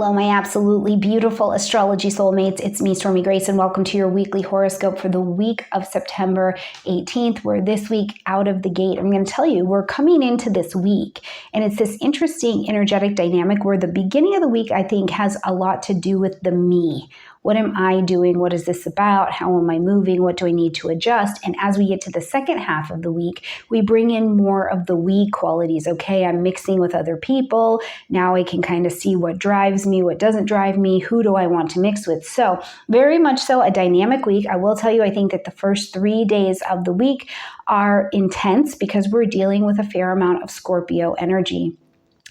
Hello, my absolutely beautiful astrology soulmates. It's me, Stormie Grace, and welcome to your weekly horoscope for the week of September 18th. We're this week out of the gate. I'm going to tell you, we're coming into this week, and it's this interesting energetic dynamic where the beginning of the week, I think, has a lot to do with the me. What am I doing? What is this about? How am I moving? What do I need to adjust? And as we get to the second half of the week, we bring in more of the we qualities. Okay, I'm mixing with other people. Now I can kind of see what drives me, what doesn't drive me, who do I want to mix with. So very much so a dynamic week. I will tell you, I think that the first 3 days of the week are intense because we're dealing with a fair amount of Scorpio energy.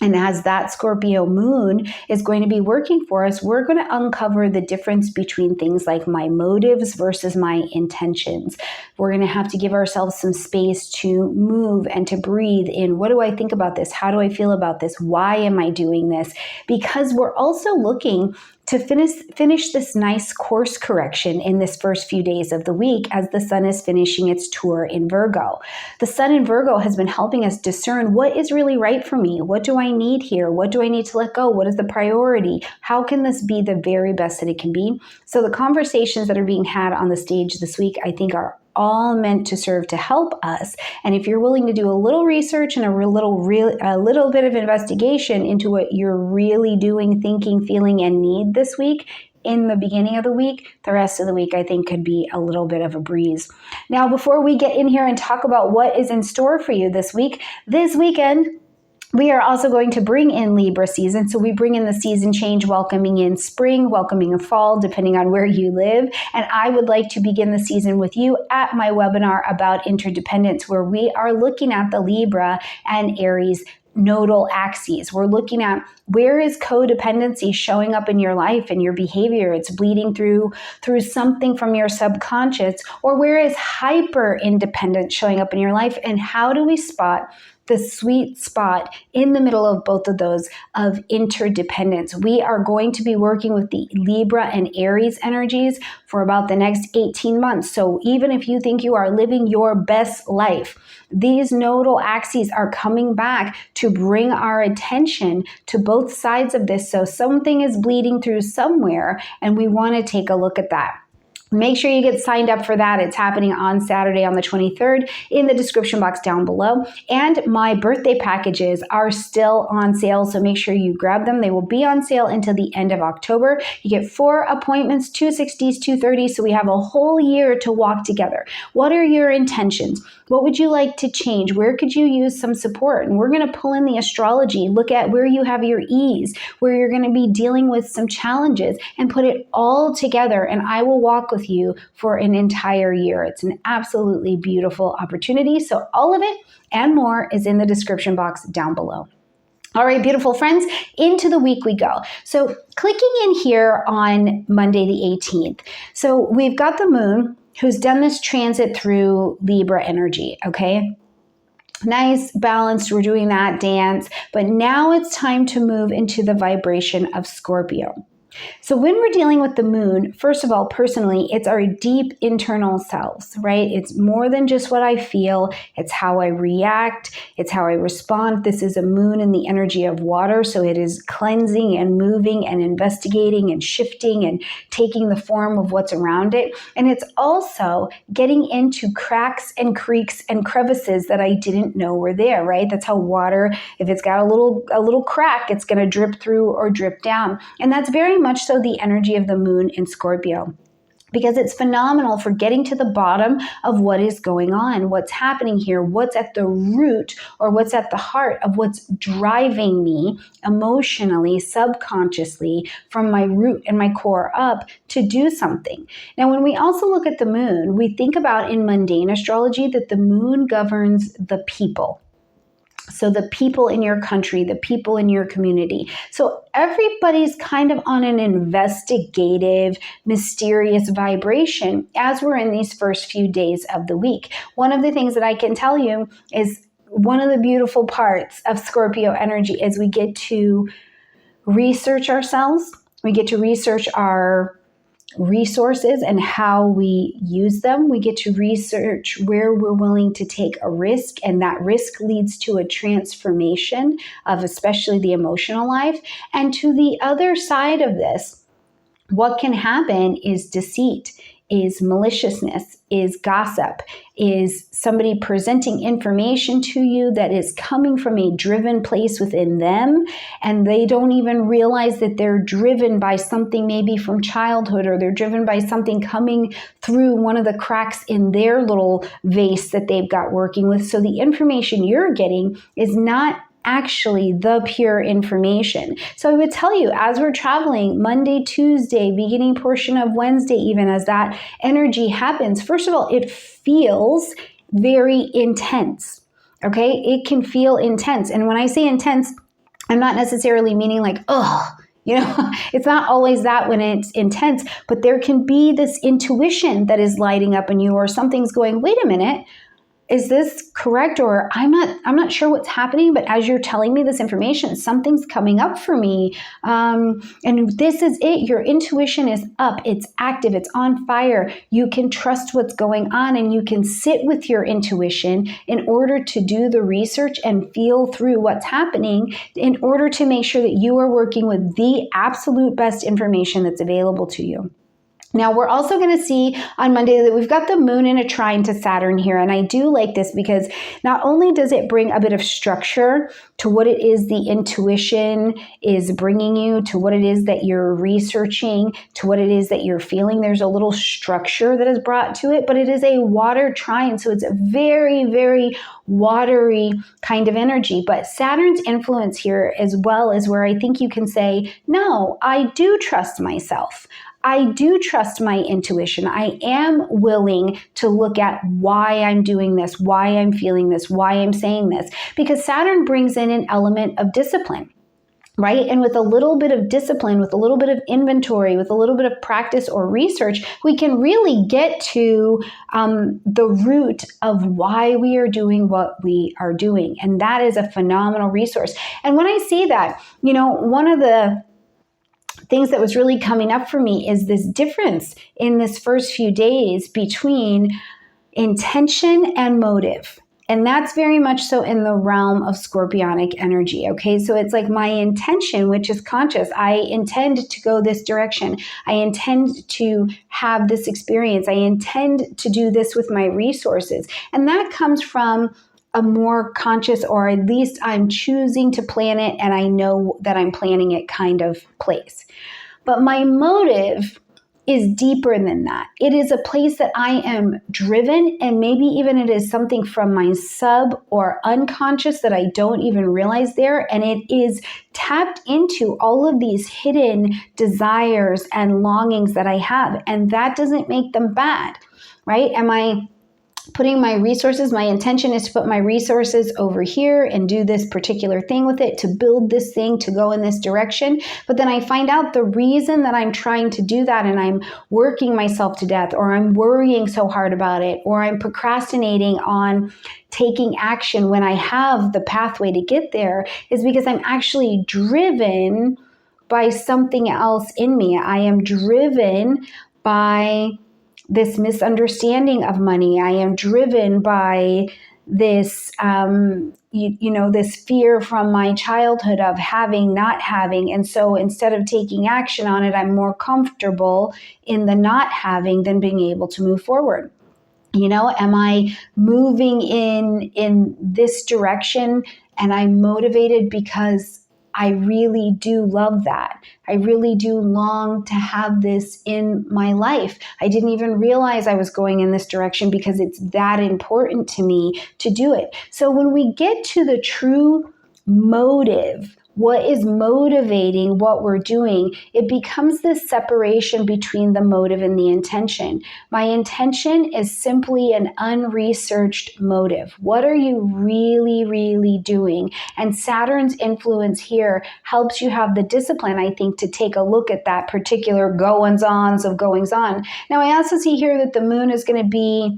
And as that Scorpio moon is going to be working for us, we're going to uncover the difference between things like my motives versus my intentions. We're going to have to give ourselves some space to move and to breathe in. What do I think about this? How do I feel about this? Why am I doing this? Because we're also looking to finish this nice course correction in this first few days of the week as the sun is finishing its tour in Virgo. The sun in Virgo has been helping us discern what is really right for me. What do I need here? What do I need to let go? What is the priority? How can this be the very best that it can be? So the conversations that are being had on the stage this week, I think, are all meant to serve to help us. And if you're willing to do a little research and a little bit of investigation into what you're really doing, thinking, feeling, and need this week, in the beginning of the week, the rest of the week, I think, could be a little bit of a breeze. Now, before we get in here and talk about what is in store for you this weekend, we are also going to bring in Libra season. So we bring in the season change, welcoming in spring, welcoming in fall, depending on where you live. And I would like to begin the season with you at my webinar about interdependence, where we are looking at the Libra and Aries nodal axes. We're looking at where is codependency showing up in your life and your behavior. It's bleeding through something from your subconscious, or where is hyper independence showing up in your life, and how do we spot the sweet spot in the middle of both of those of interdependence. We are going to be working with the Libra and Aries energies for about the next 18 months. So even if you think you are living your best life, these nodal axes are coming back to bring our attention to both sides of this. So something is bleeding through somewhere, and we want to take a look at that. Make sure you get signed up for that. It's happening on Saturday on the 23rd in the description box down below. And my birthday packages are still on sale, so make sure you grab them. They will be on sale until the end of October. You get 4 appointments, 260s, 230s, so we have a whole year to walk together. What are your intentions? What would you like to change? Where could you use some support? And we're going to pull in the astrology, look at where you have your ease, where you're going to be dealing with some challenges, and put it all together. And I will walk with you for an entire year. It's an absolutely beautiful opportunity. So all of it and more is in the description box down below. All right, beautiful friends, into the week we go. So clicking in here on Monday the 18th. So we've got the moon who's done this transit through Libra energy, okay? Nice, balanced, we're doing that dance, but now it's time to move into the vibration of Scorpio. So when we're dealing with the moon, first of all, personally, it's our deep internal selves, right? It's more than just what I feel. It's how I react. It's how I respond. This is a moon in the energy of water. So it is cleansing and moving and investigating and shifting and taking the form of what's around it. And it's also getting into cracks and creeks and crevices that I didn't know were there, right? That's how water, if it's got a little crack, it's going to drip through or drip down. And that's very much so the energy of the moon in Scorpio, because it's phenomenal for getting to the bottom of what is going on, what's happening here, what's at the root or what's at the heart of what's driving me emotionally, subconsciously, from my root and my core up to do something. Now, when we also look at the moon, we think about in mundane astrology that the moon governs the people. So the people in your country, the people in your community. So everybody's kind of on an investigative, mysterious vibration as we're in these first few days of the week. One of the things that I can tell you is one of the beautiful parts of Scorpio energy is we get to research ourselves. We get to research our resources and how we use them. We get to research where we're willing to take a risk, and that risk leads to a transformation of especially the emotional life. And to the other side of this, what can happen is deceit, is maliciousness, is gossip, is somebody presenting information to you that is coming from a driven place within them, and they don't even realize that they're driven by something maybe from childhood, or they're driven by something coming through one of the cracks in their little vase that they've got working with. So the information you're getting is not actually the pure information. So I would tell you, as we're traveling Monday, Tuesday, beginning portion of Wednesday, even as that energy happens, first of all, it feels very intense. Okay, it can feel intense. And when I say intense, I'm not necessarily meaning like, oh, it's not always that when it's intense, but there can be this intuition that is lighting up in you, or something's going, wait a minute, is this correct? Or I'm not sure what's happening, but as you're telling me this information, something's coming up for me. And this is it. Your intuition is up. It's active. It's on fire. You can trust what's going on, and you can sit with your intuition in order to do the research and feel through what's happening in order to make sure that you are working with the absolute best information that's available to you. Now, we're also going to see on Monday that we've got the moon in a trine to Saturn here. And I do like this because not only does it bring a bit of structure to what it is the intuition is bringing you, to what it is that you're researching, to what it is that you're feeling. There's a little structure that is brought to it, but it is a water trine. So it's a very, very watery kind of energy. But Saturn's influence here as well is where I think you can say, no, I do trust myself. I do trust my intuition. I am willing to look at why I'm doing this, why I'm feeling this, why I'm saying this, because Saturn brings in an element of discipline, right? And with a little bit of discipline, with a little bit of inventory, with a little bit of practice or research, we can really get to the root of why we are doing what we are doing. And that is a phenomenal resource. And when I see that, one of the things that was really coming up for me is this difference in this first few days between intention and motive. And that's very much so in the realm of scorpionic energy. Okay, so it's like my intention, which is conscious. I intend to go this direction. I intend to have this experience. I intend to do this with my resources. And that comes from a more conscious, or at least I'm choosing to plan it and I know that I'm planning it kind of place. But my motive is deeper than that. It is a place that I am driven, and maybe even it is something from my sub or unconscious that I don't even realize there. And it is tapped into all of these hidden desires and longings that I have. And that doesn't make them bad, right? Am I putting my resources, my intention is to put my resources over here and do this particular thing with it, to build this thing, to go in this direction. But then I find out the reason that I'm trying to do that, and I'm working myself to death, or I'm worrying so hard about it, or I'm procrastinating on taking action when I have the pathway to get there, is because I'm actually driven by something else in me. I am driven by this misunderstanding of money. I am driven by this, this fear from my childhood of having, not having. And so instead of taking action on it, I'm more comfortable in the not having than being able to move forward. Am I moving in this direction and I'm motivated because I really do love that. I really do long to have this in my life. I didn't even realize I was going in this direction because it's that important to me to do it. So when we get to the true motive, what is motivating what we're doing, it becomes this separation between the motive and the intention. My intention is simply an unresearched motive. What are you really, really doing? And Saturn's influence here helps you have the discipline, I think, to take a look at that particular goings-ons of goings-on. Now, I also see here that the moon is going to be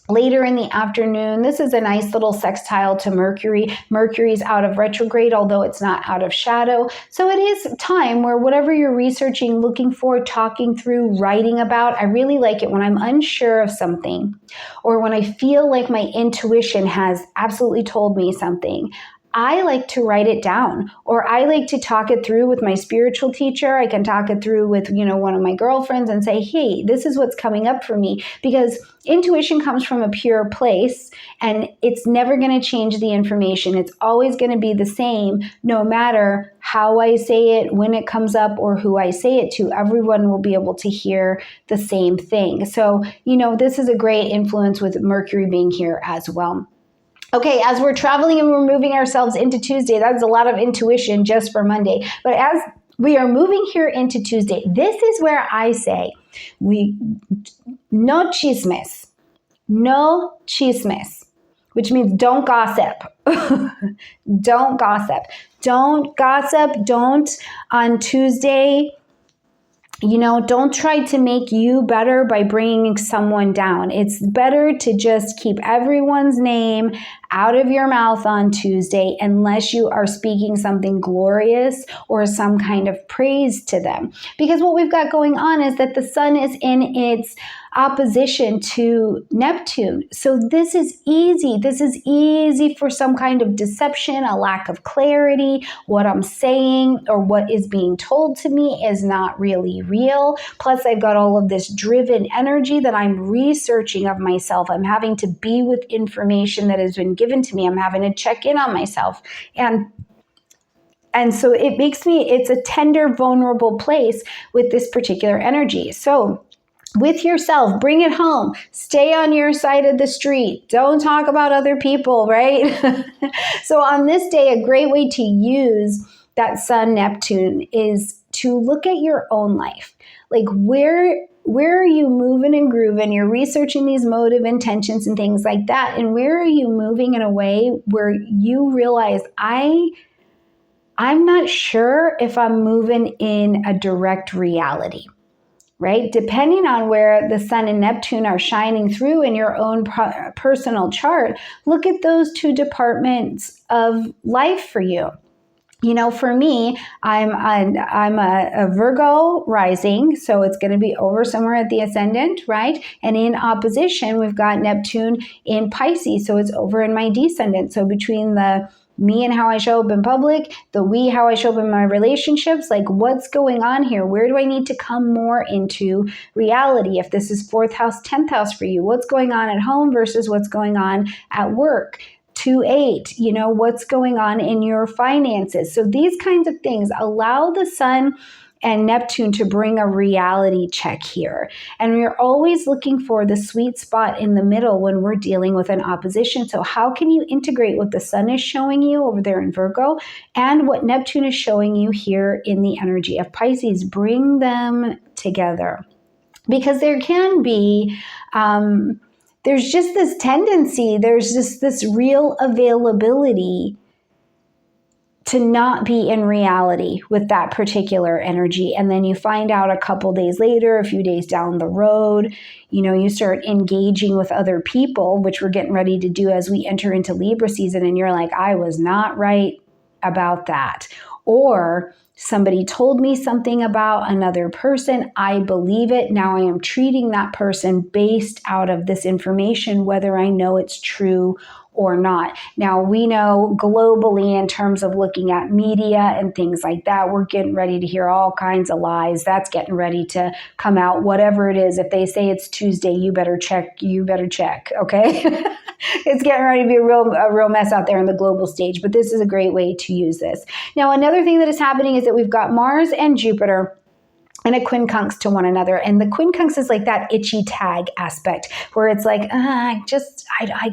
Later in the afternoon, this is a nice little sextile to Mercury. Mercury's out of retrograde, although it's not out of shadow. So it is time where whatever you're researching, looking for, talking through, writing about, I really like it when I'm unsure of something or when I feel like my intuition has absolutely told me something. I like to write it down, or I like to talk it through with my spiritual teacher. I can talk it through with, one of my girlfriends and say, hey, this is what's coming up for me, because intuition comes from a pure place and it's never going to change the information. It's always going to be the same, no matter how I say it, when it comes up, or who I say it to. Everyone will be able to hear the same thing. So, this is a great influence with Mercury being here as well. Okay, as we're traveling and we're moving ourselves into Tuesday, that's a lot of intuition just for Monday. But as we are moving here into Tuesday, this is where I say, no chismes, which means don't gossip. Don't gossip. Don't gossip. Don't on Tuesday, don't try to make you better by bringing someone down. It's better to just keep everyone's name out of your mouth on Tuesday unless you are speaking something glorious or some kind of praise to them. Because what we've got going on is that the sun is in its opposition to Neptune. So this is easy. This is easy for some kind of deception, a lack of clarity. What I'm saying or what is being told to me is not really real. Plus, I've got all of this driven energy that I'm researching of myself. I'm having to be with information that has been given to me. I'm having to check in on myself. And so it's a tender, vulnerable place with this particular energy. So with yourself, bring it home. Stay on your side of the street. Don't talk about other people, right? So on this day, a great way to use that Sun Neptune is to look at your own life. Like where are you moving and grooving? You're researching these motive intentions and things like that. And where are you moving in a way where you realize I'm not sure if I'm moving in a direct reality. Right? Depending on where the Sun and Neptune are shining through in your own personal chart, look at those two departments of life for you. For me, I'm a Virgo rising, so it's going to be over somewhere at the ascendant, right? And in opposition, we've got Neptune in Pisces, so it's over in my descendant. So between the me and how I show up in public, the we, how I show up in my relationships, like what's going on here? Where do I need to come more into reality? If this is 4th house, 10th house for you, what's going on at home versus what's going on at work? 2-8, what's going on in your finances? So these kinds of things allow the Sun and Neptune to bring a reality check here. And we're always looking for the sweet spot in the middle when we're dealing with an opposition. So how can you integrate what the Sun is showing you over there in Virgo and what Neptune is showing you here in the energy of Pisces? Bring them together. Because there can be, there's just this tendency, there's just this real availability to not be in reality with that particular energy. And then you find out a couple days later, a few days down the road, you start engaging with other people, which we're getting ready to do as we enter into Libra season. And you're like, I was not right about that. Or somebody told me something about another person. I believe it. Now I am treating that person based out of this information, whether I know it's true or not. Now, we know globally in terms of looking at media and things like that, we're getting ready to hear all kinds of lies. That's getting ready to come out, whatever it is. If they say it's Tuesday, you better check, okay? It's getting ready to be a real mess out there on the global stage, but this is a great way to use this. Now, another thing that is happening is that we've got Mars and Jupiter and a quincunx to one another. And the quincunx is like that itchy tag aspect where it's like, I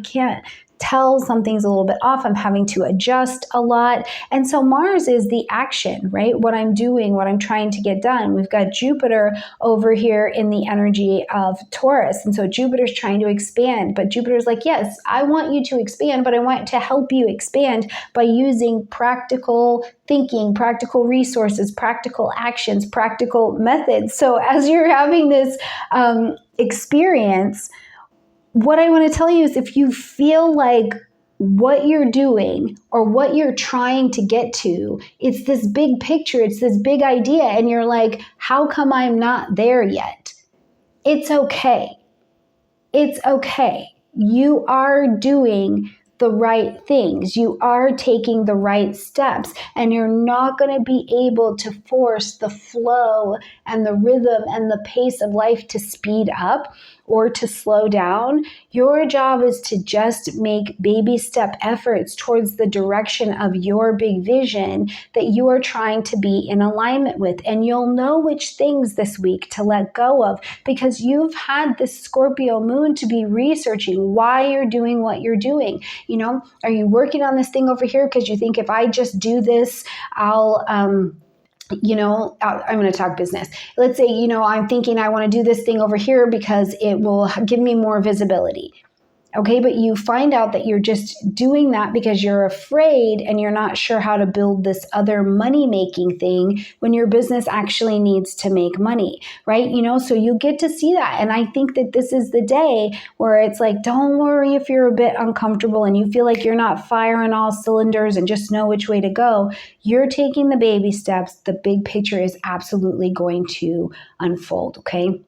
can't tell something's a little bit off. I'm having to adjust a lot. And so Mars is the action, right? What I'm doing, what I'm trying to get done. We've got Jupiter over here in the energy of Taurus. And so Jupiter's trying to expand, but Jupiter's like, yes, I want you to expand, but I want to help you expand by using practical thinking, practical resources, practical actions, practical methods. So as you're having this experience, what I want to tell you is if you feel like what you're doing or what you're trying to get to, it's this big picture, it's this big idea, and you're like, how come I'm not there yet? It's okay. It's okay. You are doing the right things. You are taking the right steps, and you're not going to be able to force the flow and the rhythm and the pace of life to speed up or to slow down. Your job is to just make baby step efforts towards the direction of your big vision that you are trying to be in alignment with. And you'll know which things this week to let go of, because you've had this Scorpio moon to be researching why you're doing what you're doing. You know, are you working on this thing over here because you think if I just do this, I'm going to talk business. Let's say, I'm thinking I want to do this thing over here because it will give me more visibility. Okay, but you find out that you're just doing that because you're afraid and you're not sure how to build this other money-making thing when your business actually needs to make money, right? So you get to see that. And I think that this is the day where it's like, don't worry if you're a bit uncomfortable and you feel like you're not firing all cylinders and just know which way to go. You're taking the baby steps. The big picture is absolutely going to unfold, okay?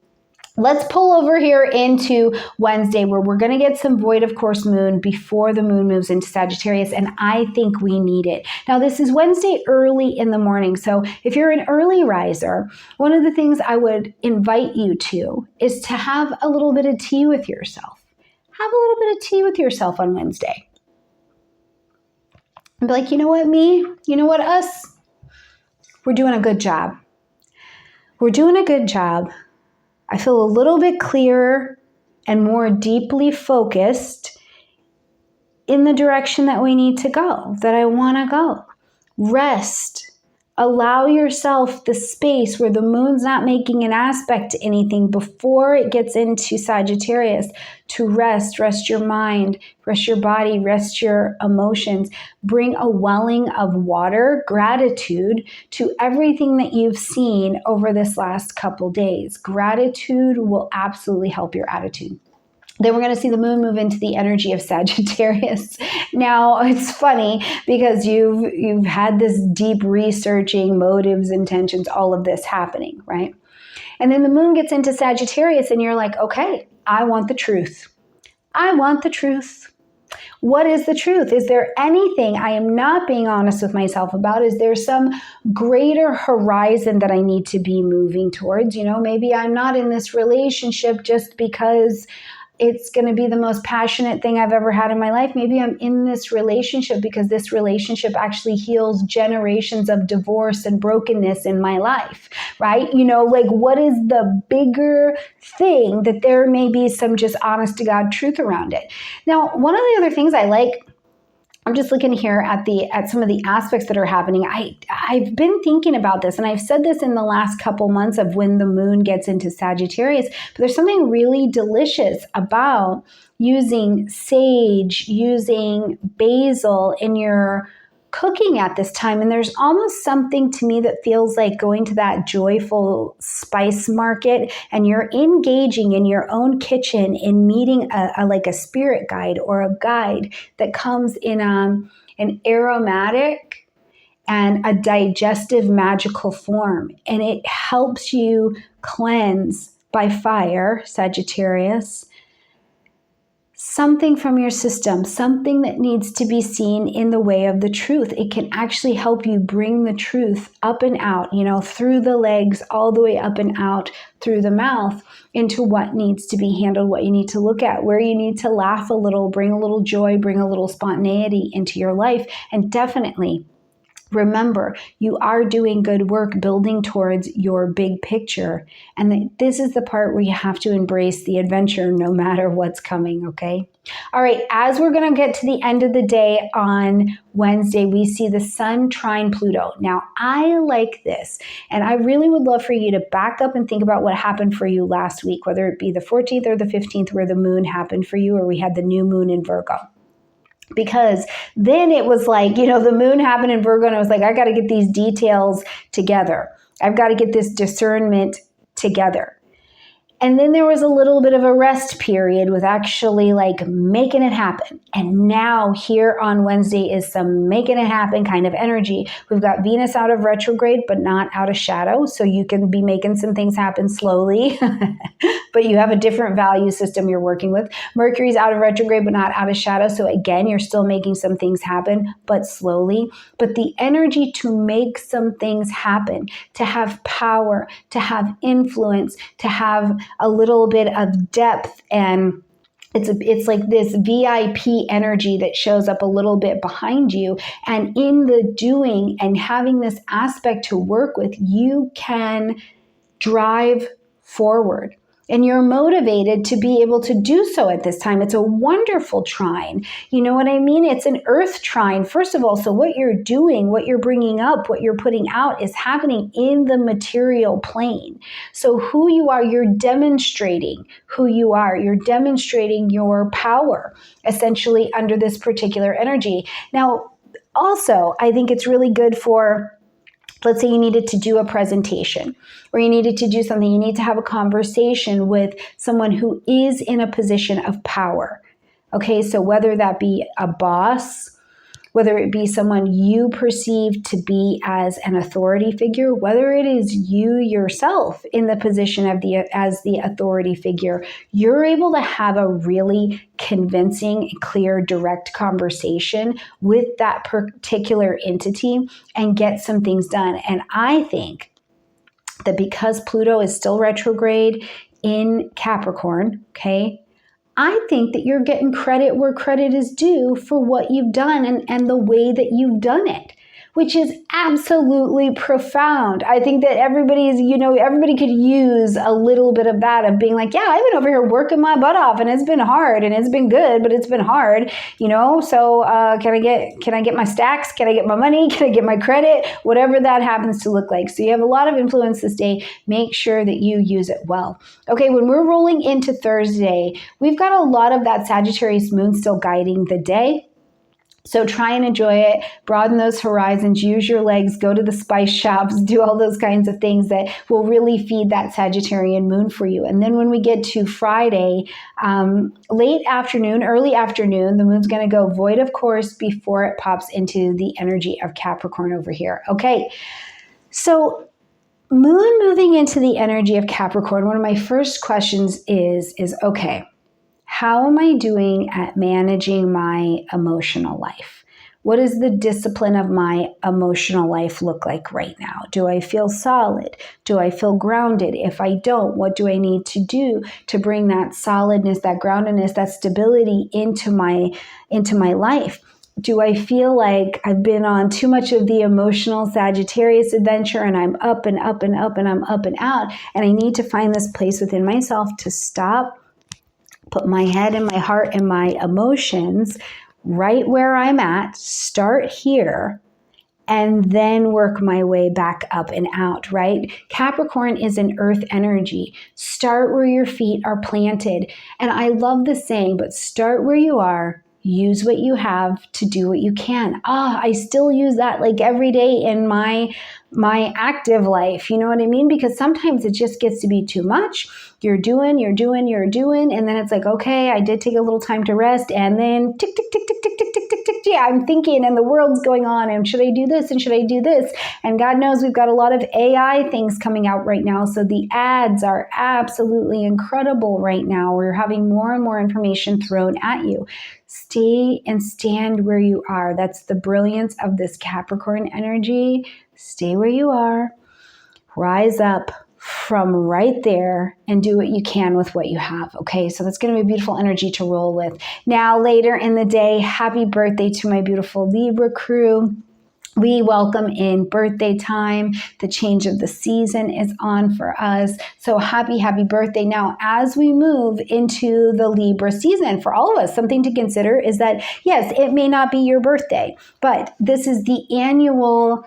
Let's pull over here into Wednesday, where we're going to get some void of course moon before the moon moves into Sagittarius, and I think we need it. Now, this is Wednesday early in the morning, so if you're an early riser, one of the things I would invite you to is to have a little bit of tea with yourself. Have a little bit of tea with yourself on Wednesday. And be like, you know what, me? You know what, us? We're doing a good job. We're doing a good job. I feel a little bit clearer and more deeply focused in the direction that we need to go, that I want to go. Rest. Allow yourself the space where the moon's not making an aspect to anything before it gets into Sagittarius to rest. Rest your mind, rest your body, rest your emotions. Bring a welling of water, gratitude to everything that you've seen over this last couple days. Gratitude will absolutely help your attitude. Then we're going to see the moon move into the energy of Sagittarius. Now, it's funny because you've had this deep researching, motives, intentions, all of this happening, right? And then the moon gets into Sagittarius and you're like, okay, I want the truth. I want the truth. What is the truth? Is there anything I am not being honest with myself about? Is there some greater horizon that I need to be moving towards? Maybe I'm not in this relationship just because it's going to be the most passionate thing I've ever had in my life. Maybe I'm in this relationship because this relationship actually heals generations of divorce and brokenness in my life, right? What is the bigger thing that there may be some just honest to God truth around it? Now, one of the other things I like, I'm just looking here at some of the aspects that are happening. I've been thinking about this, and I've said this in the last couple months of when the moon gets into Sagittarius, but there's something really delicious about using sage, using basil in your cooking at this time. And there's almost something to me that feels like going to that joyful spice market and you're engaging in your own kitchen in meeting a spirit guide or a guide that comes in an aromatic and a digestive magical form. And it helps you cleanse by fire, Sagittarius, something from your system, something that needs to be seen in the way of the truth. It can actually help you bring the truth up and out, through the legs, all the way up and out through the mouth into what needs to be handled, what you need to look at, where you need to laugh a little, bring a little joy, bring a little spontaneity into your life. And definitely remember, you are doing good work building towards your big picture. And this is the part where you have to embrace the adventure no matter what's coming, okay? All right, as we're going to get to the end of the day on Wednesday, we see the sun trine Pluto. Now, I like this, and I really would love for you to back up and think about what happened for you last week, whether it be the 14th or the 15th where the moon happened for you, or we had the new moon in Virgo. Because then it was like, the moon happened in Virgo and I was like, I got to get these details together. I've got to get this discernment together. And then there was a little bit of a rest period with actually like making it happen. And now here on Wednesday is some making it happen kind of energy. We've got Venus out of retrograde, but not out of shadow. So you can be making some things happen slowly, but you have a different value system you're working with. Mercury's out of retrograde, but not out of shadow. So again, you're still making some things happen, but slowly. But the energy to make some things happen, to have power, to have influence, to have a little bit of depth, and it's like this VIP energy that shows up a little bit behind you. And in the doing and having this aspect to work with, you can drive forward. And you're motivated to be able to do so at this time. It's a wonderful trine. You know what I mean? It's an earth trine, first of all. So what you're doing, what you're bringing up, what you're putting out is happening in the material plane. So who you are, you're demonstrating who you are. You're demonstrating your power, essentially, under this particular energy. Now, also, I think it's really good for, let's say you needed to do a presentation or you needed to do something, you need to have a conversation with someone who is in a position of power. Okay, so whether that be a boss, whether it be someone you perceive to be as an authority figure, whether it is you yourself in the position of as the authority figure, you're able to have a really convincing, clear, direct conversation with that particular entity and get some things done. And I think that because Pluto is still retrograde in Capricorn, okay, I think that you're getting credit where credit is due for what you've done and the way that you've done it, which is absolutely profound. I think that everybody could use a little bit of that, of being like, yeah, I've been over here working my butt off and it's been hard and it's been good, but it's been hard, so can I get my stacks? Can I get my money? Can I get my credit? Whatever that happens to look like. So you have a lot of influence this day. Make sure that you use it well. Okay, when we're rolling into Thursday, we've got a lot of that Sagittarius moon still guiding the day. So try and enjoy it, broaden those horizons, use your legs, go to the spice shops, do all those kinds of things that will really feed that Sagittarian moon for you. And then when we get to Friday, late afternoon, early afternoon, the moon's going to go void of course before it pops into the energy of Capricorn over here. Okay, so moon moving into the energy of Capricorn, one of my first questions is okay, how am I doing at managing my emotional life? What does the discipline of my emotional life look like right now? Do I feel solid? Do I feel grounded? If I don't, what do I need to do to bring that solidness, that groundedness, that stability into my life? Do I feel like I've been on too much of the emotional Sagittarius adventure and I'm up and up and up and I'm up and out, and I need to find this place within myself to stop, put my head and my heart and my emotions right where I'm at, start here, and then work my way back up and out, right? Capricorn is an earth energy. Start where your feet are planted. And I love the saying, but start where you are, use what you have to do what you can. I still use that like every day in my active life. You know what I mean? Because sometimes it just gets to be too much. You're doing, and then it's like, okay, I did take a little time to rest, and then tick, tick, tick, tick, tick, tick, tick, tick, tick, yeah, I'm thinking, and the world's going on, and should I do this, and should I do this? And God knows we've got a lot of AI things coming out right now, so the ads are absolutely incredible right now. We're having more and more information thrown at you. Stay and stand where you are. That's the brilliance of this Capricorn energy. Stay where you are, rise up from right there and do what you can with what you have. Okay, so that's going to be a beautiful energy to roll with. Now, later in the day, happy birthday to my beautiful Libra crew. We welcome in birthday time. The change of the season is on for us. So happy, happy birthday. Now, as we move into the Libra season, for all of us, something to consider is that, yes, it may not be your birthday, but this is the annual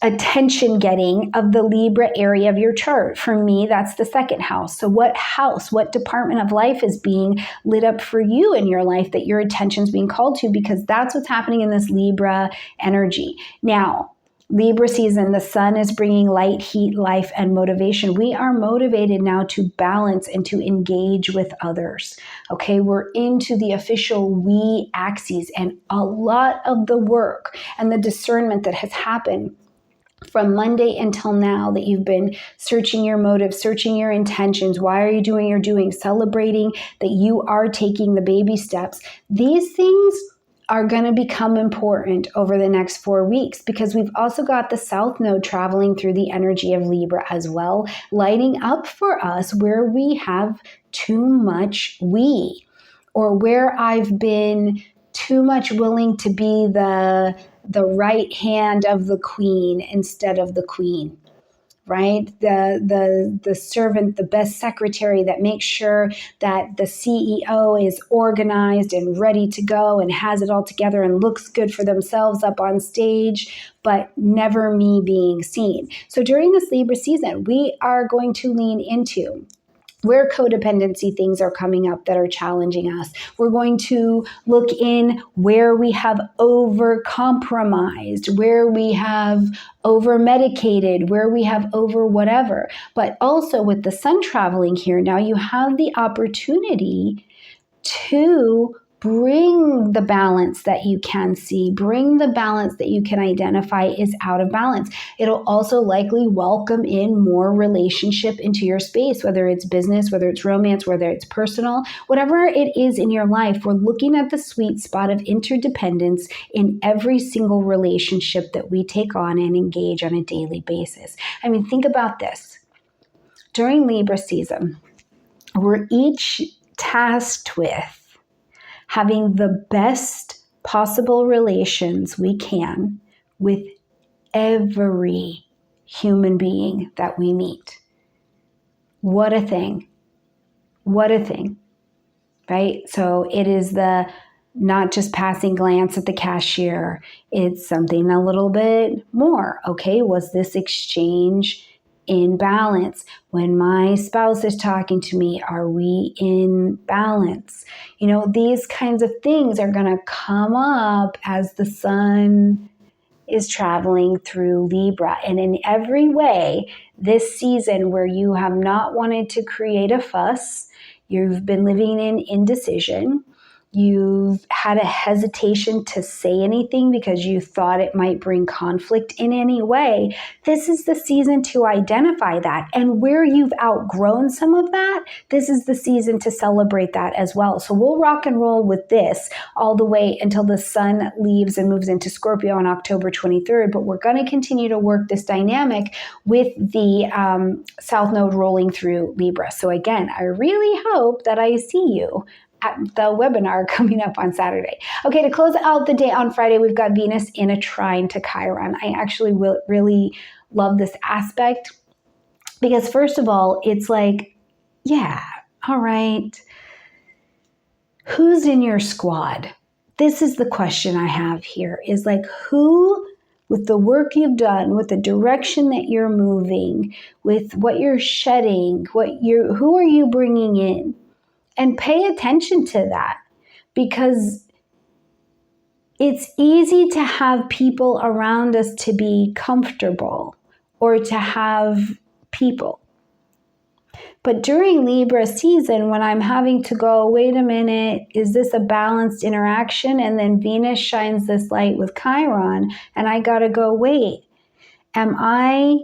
attention getting of the Libra area of your chart. For me, that's the second house. So what house, what department of life is being lit up for you in your life that your attention is being called to? Because that's what's happening in this Libra energy. Now, Libra season, the sun is bringing light, heat, life, and motivation. We are motivated now to balance and to engage with others. Okay, we're into the official we axes, and a lot of the work and the discernment that has happened from Monday until now, that you've been searching your motives, searching your intentions. Why are you doing your doing? Celebrating that you are taking the baby steps. These things are going to become important over the next 4 weeks, because we've also got the South Node traveling through the energy of Libra as well, lighting up for us where we have too much we, or where I've been too much willing to be the right hand of the queen instead of the queen. Right? The servant, the best secretary that makes sure that the CEO is organized and ready to go and has it all together and looks good for themselves up on stage, but never me being seen. So during this Libra season, we are going to lean into where codependency things are coming up that are challenging us. We're going to look in where we have over-compromised, where we have over-medicated, where we have over whatever. But also with the sun traveling here, now you have the opportunity to bring the balance that you can see, bring the balance that you can identify is out of balance. It'll also likely welcome in more relationship into your space, whether it's business, whether it's romance, whether it's personal, whatever it is in your life. We're looking at the sweet spot of interdependence in every single relationship that we take on and engage on a daily basis. I mean, think about this. During Libra season, we're each tasked with having the best possible relations we can with every human being that we meet. What a thing. What a thing, right? So it is the not just passing glance at the cashier. It's something a little bit more. Okay, was this exchange in balance? When my spouse is talking to me, are we in balance? You know, these kinds of things are going to come up as the sun is traveling through Libra. And in every way, this season where you have not wanted to create a fuss, you've been living in indecision, you've had a hesitation to say anything because you thought it might bring conflict in any way, this is the season to identify that. And where you've outgrown some of that, this is the season to celebrate that as well. So we'll rock and roll with this all the way until the sun leaves and moves into Scorpio on October 23rd. But we're going to continue to work this dynamic with the South Node rolling through Libra. So again, I really hope that I see you at the webinar coming up on Saturday. Okay, to close out the day on Friday, we've got Venus in a trine to Chiron. I actually really love this aspect because, first of all, it's like, yeah, all right, who's in your squad? This is the question I have here, is like, who, with the work you've done, with the direction that you're moving, with what you're shedding, who are you bringing in? And pay attention to that, because it's easy to have people around us to be comfortable or to have people. But during Libra season, when I'm having to go, wait a minute, is this a balanced interaction? And then Venus shines this light with Chiron, and I got to go, wait, am I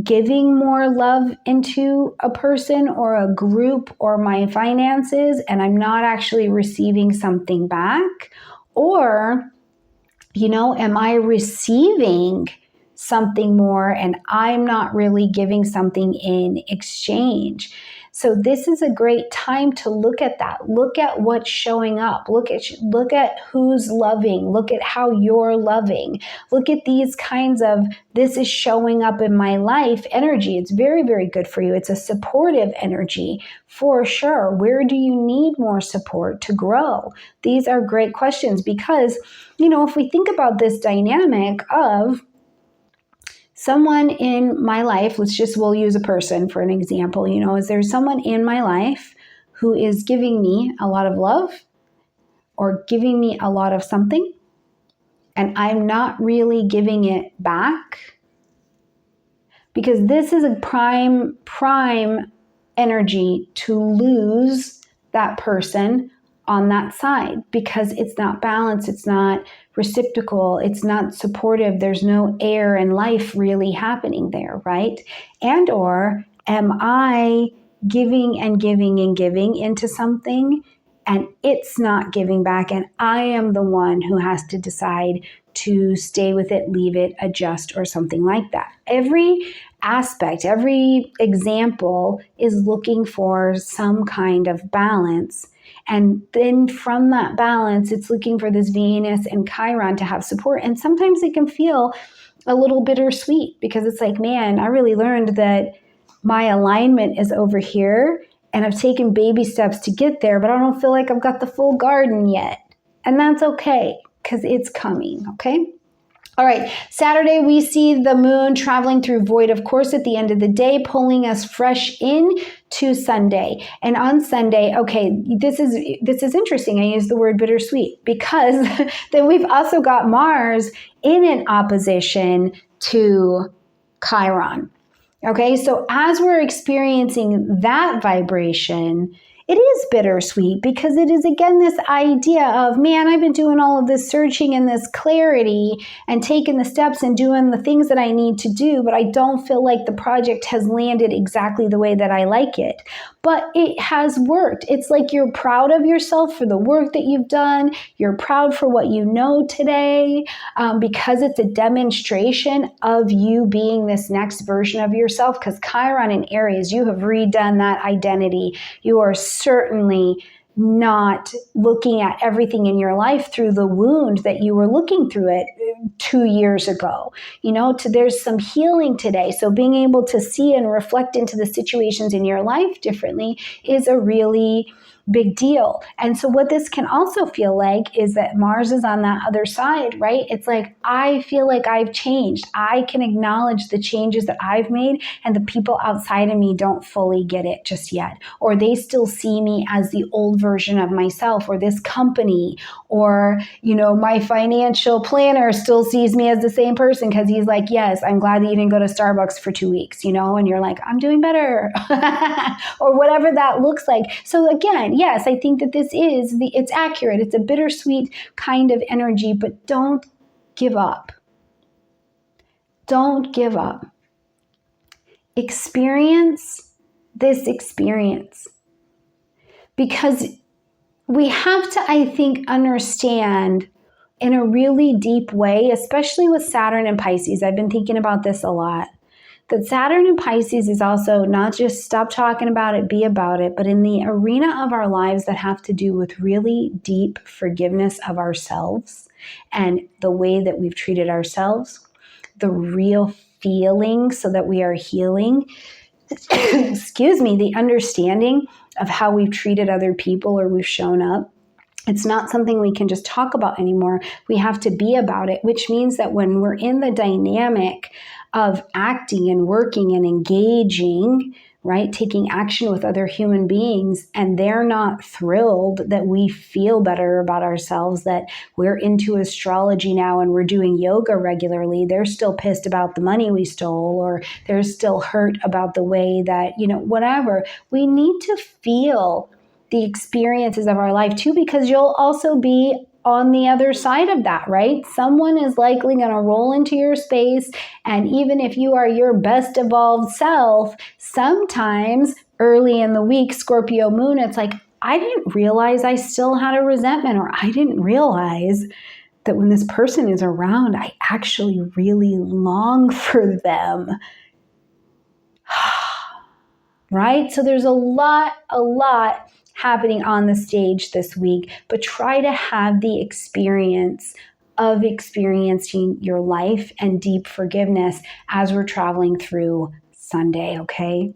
giving more love into a person or a group or my finances, and I'm not actually receiving something back? Or, am I receiving something more and I'm not really giving something in exchange? So this is a great time to look at that. Look at what's showing up. Look at who's loving. Look at how you're loving. Look at these kinds of, this is showing up in my life energy. It's very, very good for you. It's a supportive energy for sure. Where do you need more support to grow? These are great questions because, if we think about this dynamic of someone in my life, we'll use a person for an example. Is there someone in my life who is giving me a lot of love or giving me a lot of something? and I'm not really giving it back, because this is a prime energy to lose that person on that side, because it's not balanced, it's not reciprocal, it's not supportive, there's no air and life really happening there, right? And or am I giving and giving and giving into something and it's not giving back, and I am the one who has to decide to stay with it, leave it, adjust, or something like that. Every aspect, every example is looking for some kind of balance. And then from that balance, it's looking for this Venus and Chiron to have support. And sometimes it can feel a little bittersweet, because it's like, man, I really learned that my alignment is over here and I've taken baby steps to get there, but I don't feel like I've got the full garden yet. And that's okay, because it's coming, okay? All right, Saturday, we see the moon traveling through void, of course, at the end of the day, pulling us fresh in to Sunday. And on Sunday, okay, this is interesting. I use the word bittersweet, because then we've also got Mars in an opposition to Chiron. Okay, so as we're experiencing that vibration, it is bittersweet, because it is, again, this idea of, man, I've been doing all of this searching and this clarity and taking the steps and doing the things that I need to do, but I don't feel like the project has landed exactly the way that I like it. But it has worked. It's like you're proud of yourself for the work that you've done. You're proud for what you know today, because it's a demonstration of you being this next version of yourself. Because Chiron and Aries, you have redone that identity. You are certainly not looking at everything in your life through the wound that you were looking through it 2 years ago. There's some healing today. So being able to see and reflect into the situations in your life differently is a really big deal. And so what this can also feel like is that Mars is on that other side, right? It's like, I feel like I've changed. I can acknowledge the changes that I've made, and the people outside of me don't fully get it just yet. Or they still see me as the old version of myself, or this company, or, my financial planner still sees me as the same person, because he's like, yes, I'm glad that you didn't go to Starbucks for 2 weeks, and you're like, I'm doing better, or whatever that looks like. So again, yes, I think that it's accurate. It's a bittersweet kind of energy, but don't give up. Don't give up. Experience this experience, because we have to, I think, understand in a really deep way, especially with Saturn and Pisces. I've been thinking about this a lot. That Saturn and Pisces is also not just stop talking about it, be about it, but in the arena of our lives that have to do with really deep forgiveness of ourselves and the way that we've treated ourselves, the real feeling so that we are healing, the understanding of how we've treated other people or we've shown up. It's not something we can just talk about anymore. We have to be about it, which means that when we're in the dynamic of acting and working and engaging, right, taking action with other human beings, and they're not thrilled that we feel better about ourselves, that we're into astrology now and we're doing yoga regularly, they're still pissed about the money we stole, or they're still hurt about the way that, whatever. We need to feel the experiences of our life too, because you'll also be on the other side of that, right? Someone is likely going to roll into your space, and even if you are your best evolved self, sometimes early in the week, Scorpio moon, it's like, I didn't realize I still had a resentment, or I didn't realize that when this person is around, I actually really long for them. Right? So there's a lot happening on the stage this week, but try to have the experience of experiencing your life and deep forgiveness as we're traveling through Sunday, okay?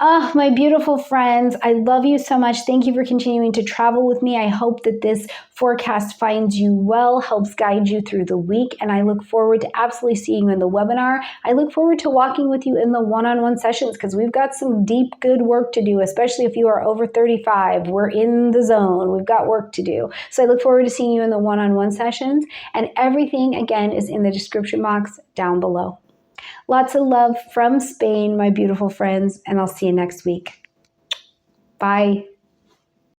Oh, my beautiful friends, I love you so much. Thank you for continuing to travel with me. I hope that this forecast finds you well, helps guide you through the week, and I look forward to absolutely seeing you in the webinar. I look forward to walking with you in the one-on-one sessions because we've got some deep, good work to do, especially if you are over 35. We're in the zone. We've got work to do. So I look forward to seeing you in the one-on-one sessions, and everything, again, is in the description box down below. Lots of love from Spain, my beautiful friends, and I'll see you next week. Bye.